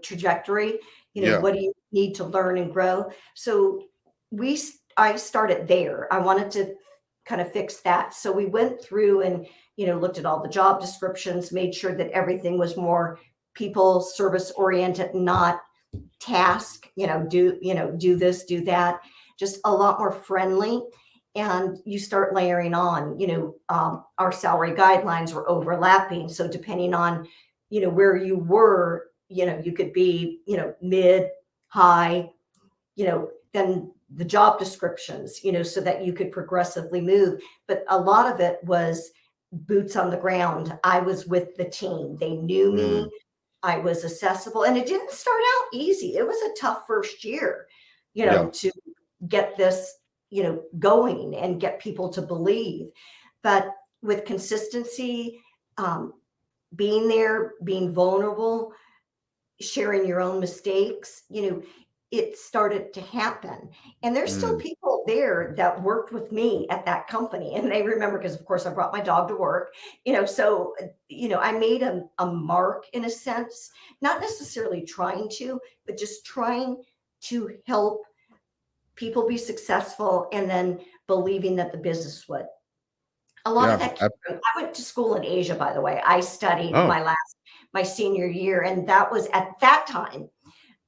trajectory. yeah. What do you need to learn and grow? So I started there. I wanted to kind of fix that. So we went through and, looked at all the job descriptions, made sure that everything was more people service oriented, not task, do this, do that, just a lot more friendly. And you start layering on, our salary guidelines were overlapping. So depending on, where you were, you could be, mid, high, then the job descriptions, so that you could progressively move. But a lot of it was boots on the ground. I was with the team. They knew Mm, me. I was accessible, and it didn't start out easy. It was a tough first year, yeah. to get this, going and get people to believe. But with consistency, um, being there, being vulnerable, sharing your own mistakes, it started to happen. And there's still Mm, people there that worked with me at that company. And they remember because, of course, I brought my dog to work, so, I made a mark in a sense, not necessarily trying to, but just trying to help people be successful and then believing that the business would. A lot of yeah. that came from, I went to school in Asia, by the way. I studied Oh. my senior year, and that was at that time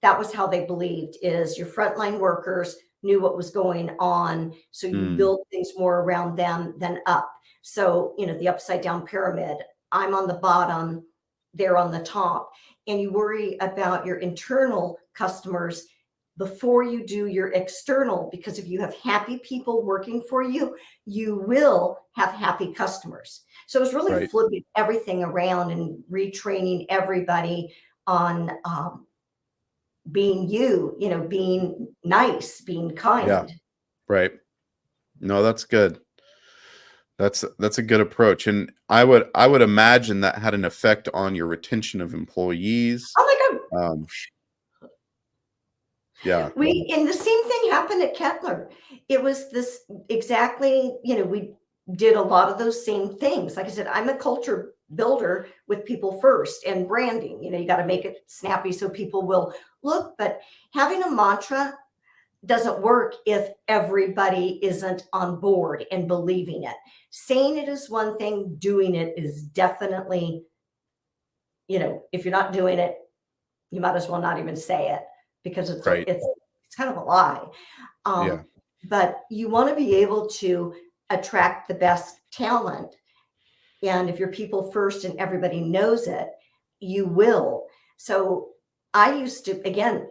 that was how they believed is your frontline workers knew what was going on. So you Mm, build things more around them than up. So, the upside down pyramid, I'm on the bottom, they're on the top. And you worry about your internal customers before you do your external, because if you have happy people working for you, you will have happy customers. So it's really right. flipping everything around and retraining everybody on being being nice, being Yeah. kind. Right. No, that's good. That's a good approach, and I would imagine that had an effect on your retention of employees. Oh my Um, yeah. God. And the same thing happened at Kettler. It was this exactly, we did a lot of those same things. Like I said, I'm a culture builder with people first and branding. You got to make it snappy so people will look. But having a mantra doesn't work if everybody isn't on board and believing it. Saying it is one thing, doing it is definitely, if you're not doing it, you might as well not even say it because Right. it's kind of a lie. Yeah. But you want to be able to attract the best talent. And if you're people first and everybody knows it, you will. So I used to, again,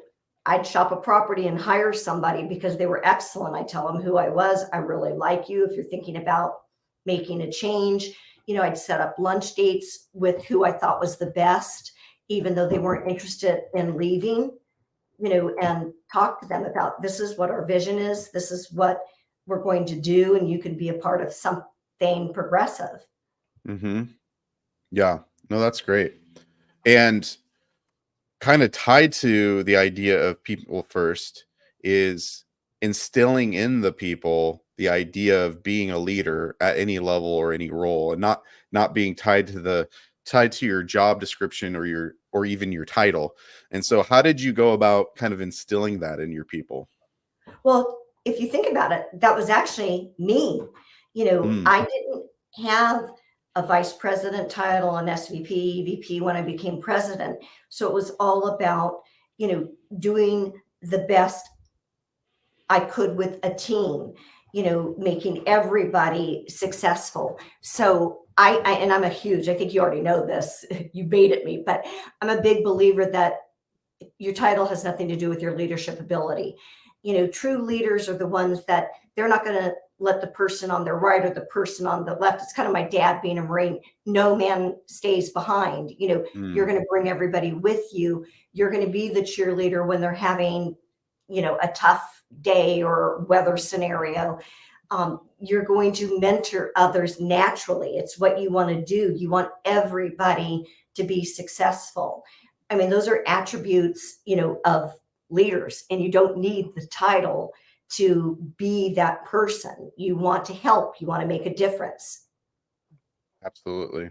I'd shop a property and hire somebody because they were excellent. I tell them who I was. I really like you. If you're thinking about making a change, I'd set up lunch dates with who I thought was the best, even though they weren't interested in leaving, and talk to them about, this is what our vision is. This is what we're going to do. And you can be a part of something progressive. Mm-hmm. Yeah. No, that's great. And kind of tied to the idea of people first is instilling in the people the idea of being a leader at any level or any role, and not being tied to your job description or even your title. And so how did you go about kind of instilling that in your people? Well, if you think about it, that was actually me. Mm, I didn't have a vice president title, an SVP, VP when I became president. So it was all about, doing the best I could with a team, making everybody successful. So and I'm I think you already know this, you baited me, but I'm a big believer that your title has nothing to do with your leadership ability. True leaders are the ones that they're not going to let the person on their right or the person on the left. It's kind of my dad being a Marine. No man stays behind. You're mm, going to bring everybody with you. You're going to be the cheerleader when they're having, a tough day or weather scenario. You're going to mentor others naturally. It's what you want to do. You want everybody to be successful. I mean, those are attributes, of leaders, and you don't need the title to be that person. You want to help, you want to make a difference. absolutely.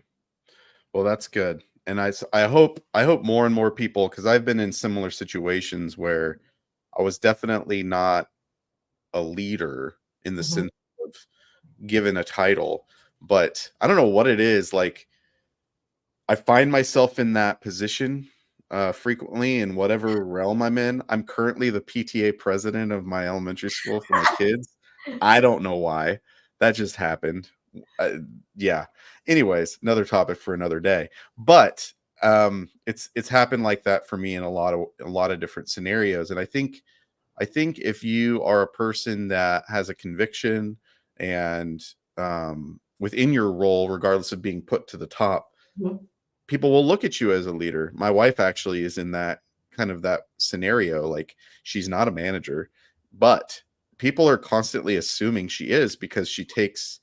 Well, that's good. And I hope more and more people, because I've been in similar situations where I was definitely not a leader in the Mhm. sense of given a title, but I don't know what it is. Like, I find myself in that position frequently in whatever realm I'm in. I'm currently the PTA president of my elementary school for my kids. I don't know why. That just happened. Uh, yeah. Anyways, another topic for another day. But it's happened like that for me in a lot of different scenarios. And I think if you are a person that has a conviction and within your role, regardless of being put to the top, Mhm. people will look at you as a leader. My wife actually is in that kind of that scenario. Like, she's not a manager, but people are constantly assuming she is because she takes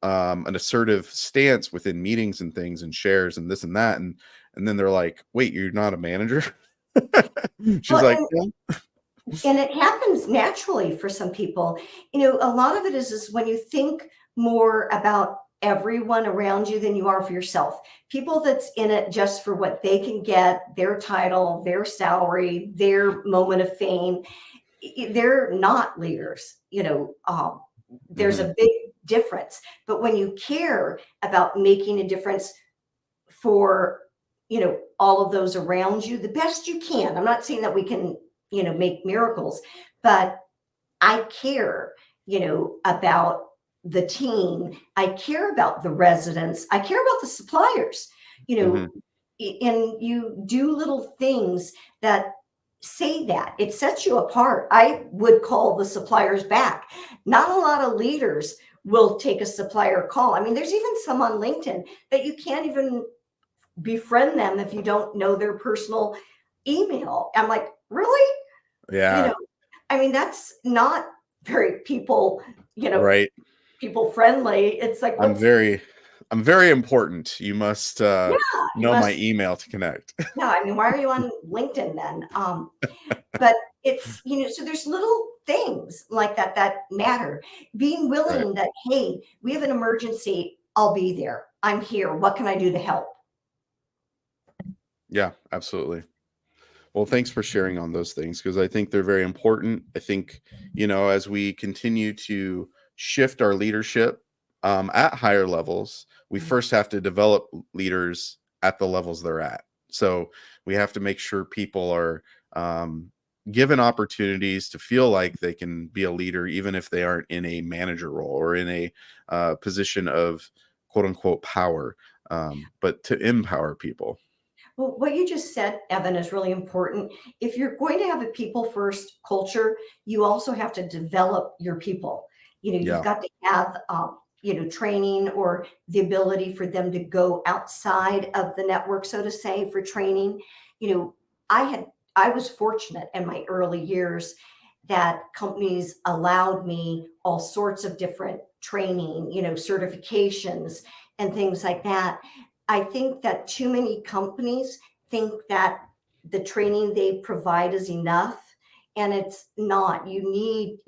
an assertive stance within meetings and things and shares and this and that. And then they're like, wait, you're not a manager? She's Well, like, yeah. and it happens naturally for some people. A lot of it is when you think more about everyone around you than you are for yourself. People that's in it just for what they can get, their title, their salary, their moment of fame, they're not leaders. There's Mhm, a big difference. But when you care about making a difference for, all of those around you the best you can, I'm not saying that we can, make miracles, but I care, about the team. I care about the residents. I care about the suppliers, you know, mhm. and you do little things that say that it sets you apart. I would call the suppliers back. Not a lot of leaders will take a supplier call. I mean, there's even some on LinkedIn that you can't even befriend them if you don't know their personal email. I'm like, really? You Yeah, know, I mean, that's not very you know, right. people friendly. It's like, I'm what's, very I'm very important. You must yeah, you know my must, email to connect. yeah. I mean, why are you on LinkedIn then? But it's, so there's little things like that that matter. Being Right. willing that, hey, we have an emergency. I'll be there. I'm here. What can I do to help? Yeah, absolutely. Well, thanks for sharing on those things because I think they're very important. I think, as we continue to shift our leadership at higher levels, we first have to develop leaders at the levels they're at. So we have to make sure people are um, given opportunities to feel like they can be a leader, even if they aren't in a manager role or in a position of quote unquote power, but to empower people. Well, what you just said, Evan, is really important. If you're going to have a people first culture, you also have to develop your people. You've Yeah. got to have training, or the ability for them to go outside of the network, so to say, for training. I was fortunate in my early years that companies allowed me all sorts of different training, certifications and things like that. I think that too many companies think that the training they provide is enough, and it's not. You need,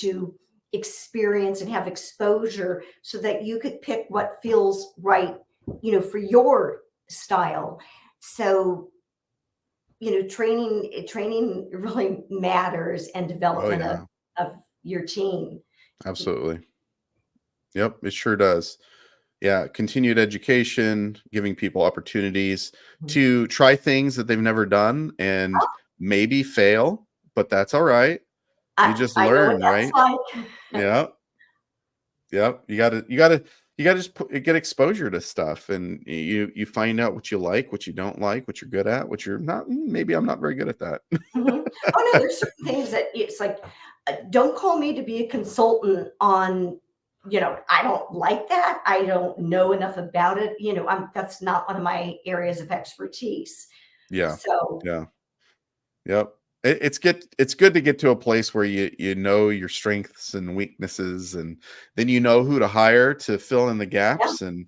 to experience and have exposure so that you could pick what feels right, for your style. So, training really matters, and Oh development yeah, of your team. absolutely. Yep, it sure does. Yeah, continued education, giving people opportunities to try things that they've never done and maybe fail, but that's all right. You just I know what learn, that's right? like. Yeah. Yep. You gotta just get exposure to stuff, and you find out what you like, what you don't like, what you're good at, what you're not. Maybe I'm not very good at that. Mhm. Oh, no, there's certain things that it's like, don't call me to be a consultant on, I don't like that. I don't know enough about it. That's not one of my areas of expertise. Yeah. So, Yeah. Yep. It's good to get to a place where you know your strengths and weaknesses, and then you know who to hire to fill in the yeah, gaps, and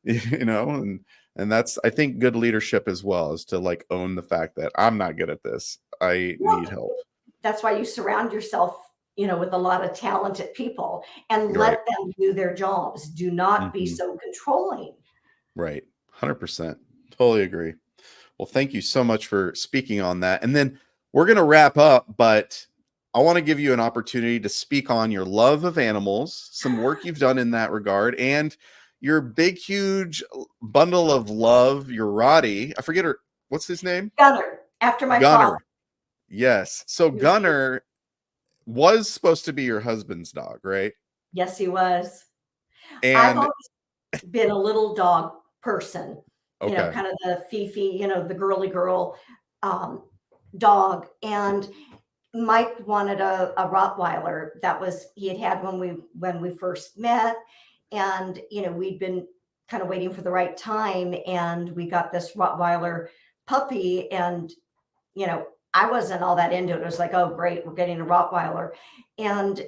and that's, I think, good leadership as well, is to like own the fact that I'm not good at this. I well, need help. that's why you surround yourself, with a lot of talented people, and Right. let them do their jobs. Do not be Mhm. so controlling. Right. 100%. Totally agree. Well, thank you so much for speaking on that. And then we're going to wrap up, but I want to give you an opportunity to speak on your love of animals, some work you've done in that regard, and your big, huge bundle of love, your Roddy. I forget her. What's his name? Gunner, after my father. Gunner. Yes. So He was beautiful. Gunner was supposed to be your husband's dog, right? Yes, he was. I've And always been a little dog person, okay. kind of the Fifi, the girly girl um, dog. And Mike wanted a Rottweiler. He had had when we first met, and we'd been kind of waiting for the right time, and we got this Rottweiler puppy, and I wasn't all that into it. It was like, oh great, we're getting a Rottweiler, and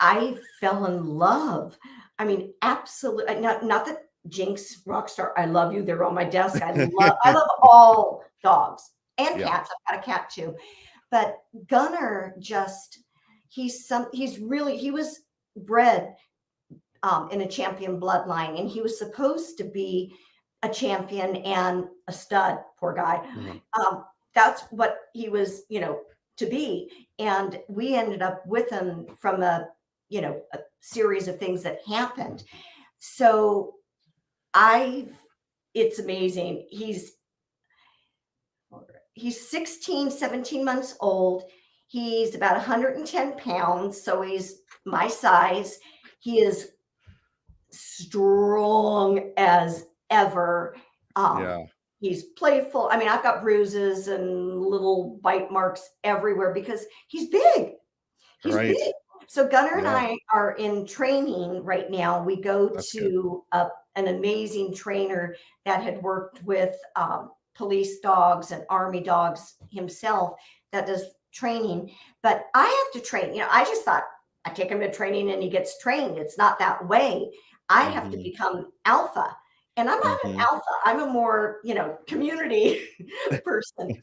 I fell in love. I mean, absolutely. Not that Jinx, Rockstar, I love you. They're on my desk. I love all dogs and Yeah. cats. I've got a cat too. But Gunner just, he was bred in a champion bloodline, and he was supposed to be a champion and a stud, poor guy. Mhm. That's what he was, to be. And we ended up with him from a series of things that happened. So it's amazing. He's 16, 17 months old. He's about 110 pounds. So he's my size. He is strong as ever. Yeah. He's playful. I mean, I've got bruises and little bite marks everywhere because he's big. He's Right. big. So Gunnar and Yeah. I are in training right now. We go That's good. to an amazing trainer that had worked with police dogs and army dogs himself, that does training. But I have to train. I just thought I take him to training and he gets trained. It's not that way. I have to Mhm. become alpha. And I'm not an Mhm. alpha. I'm a more, community person.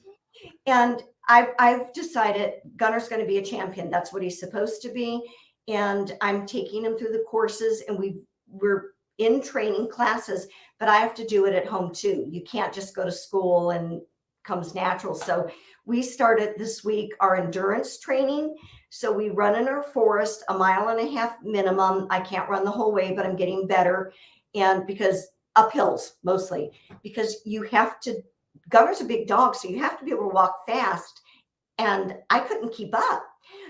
And I've decided Gunner's going to be a champion. That's what he's supposed to be. And I'm taking him through the courses, and we're in training classes, but I have to do it at home too. You can't just go to school and comes natural. So we started this week our endurance training. So we run in our forest 1.5 miles minimum. I can't run the whole way, but I'm getting better. And because uphills mostly, because you have to, Gunner's a big dog, so you have to be able to walk fast. And I couldn't keep up.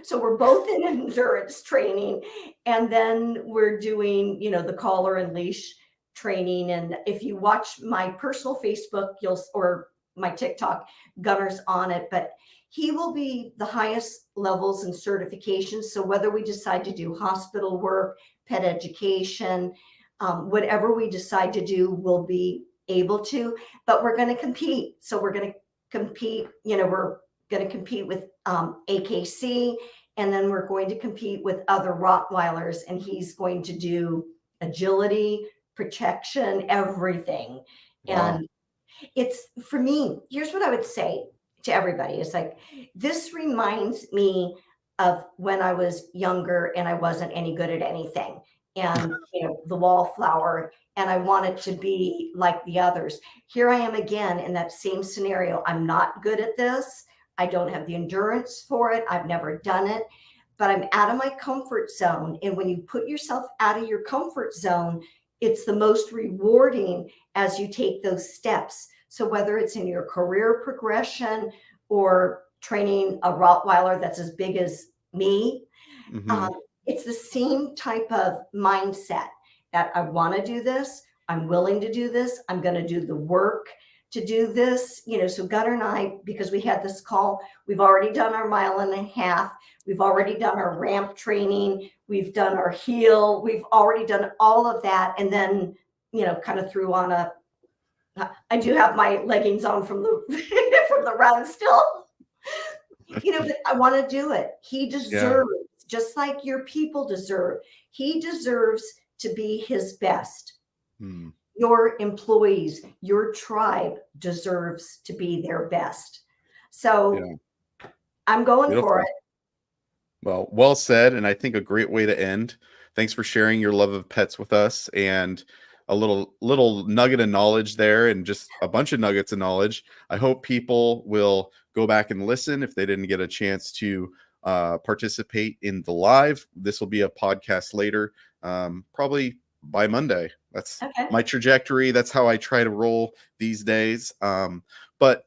So we're both in endurance training. And then we're doing, the collar and leash training. And if you watch my personal Facebook, or my TikTok, Gunner's on it, but he will be the highest levels and certifications. So whether we decide to do hospital work, pet education, whatever we decide to do, we'll be able to, but we're going to compete. So we're going to compete, we're going to compete with AKC, and then we're going to compete with other Rottweilers, and he's going to do agility, protection, everything. Wow. And it's, for me, here's what I would say to everybody. It's like, this reminds me of when I was younger and I wasn't any good at anything. And, the wallflower, and I wanted to be like the others. Here I am again in that same scenario. I'm not good at this. I don't have the endurance for it. I've never done it, but I'm out of my comfort zone. And when you put yourself out of your comfort zone, it's the most rewarding as you take those steps. So whether it's in your career progression or training a Rottweiler that's as big as me, it's the same type of mindset that I want to do this. I'm willing to do this. I'm going to do the work to do this. So Gunnar and I, because we had this call, we've already done our 1.5 miles. We've already done our ramp training. We've done our heel. We've already done all of that. And then, kind of threw on I do have my leggings on from the from the run still. But I want to do it. He deserves, just like your people deserve. He deserves to be his best. Your employees, your tribe deserves to be their best. So I'm going for it. Well said. And I think a great way to end. Thanks for sharing your love of pets with us, and a little nugget of knowledge there, and just a bunch of nuggets of knowledge. I hope people will go back and listen if they didn't get a chance to participate in the live. This will be a podcast later, probably by Monday. That's my trajectory. That's how I try to roll these days. But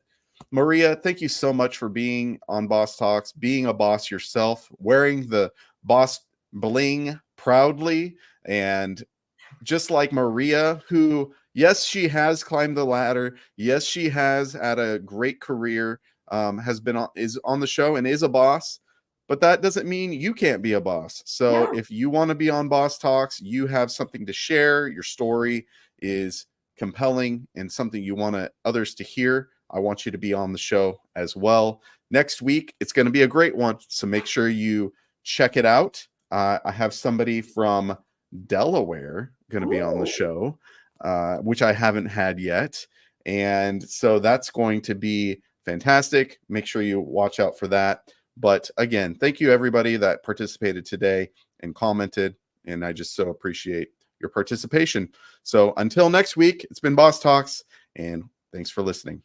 Maria, thank you so much for being on Boss Talks, being a boss yourself, wearing the boss bling proudly. And just like Maria, who, yes, she has climbed the ladder. Yes, she has had a great career, is on the show and is a boss. But that doesn't mean you can't be a boss. So if you want to be on Boss Talks, you have something to share. Your story is compelling and something you want others to hear. I want you to be on the show as well. Next week, it's going to be a great one. So make sure you check it out. I have somebody from Delaware going to be on the show, which I haven't had yet. And so that's going to be fantastic. Make sure you watch out for that. But again, thank you everybody that participated today and commented. And I just so appreciate your participation. So until next week, it's been Boss Talks, and thanks for listening.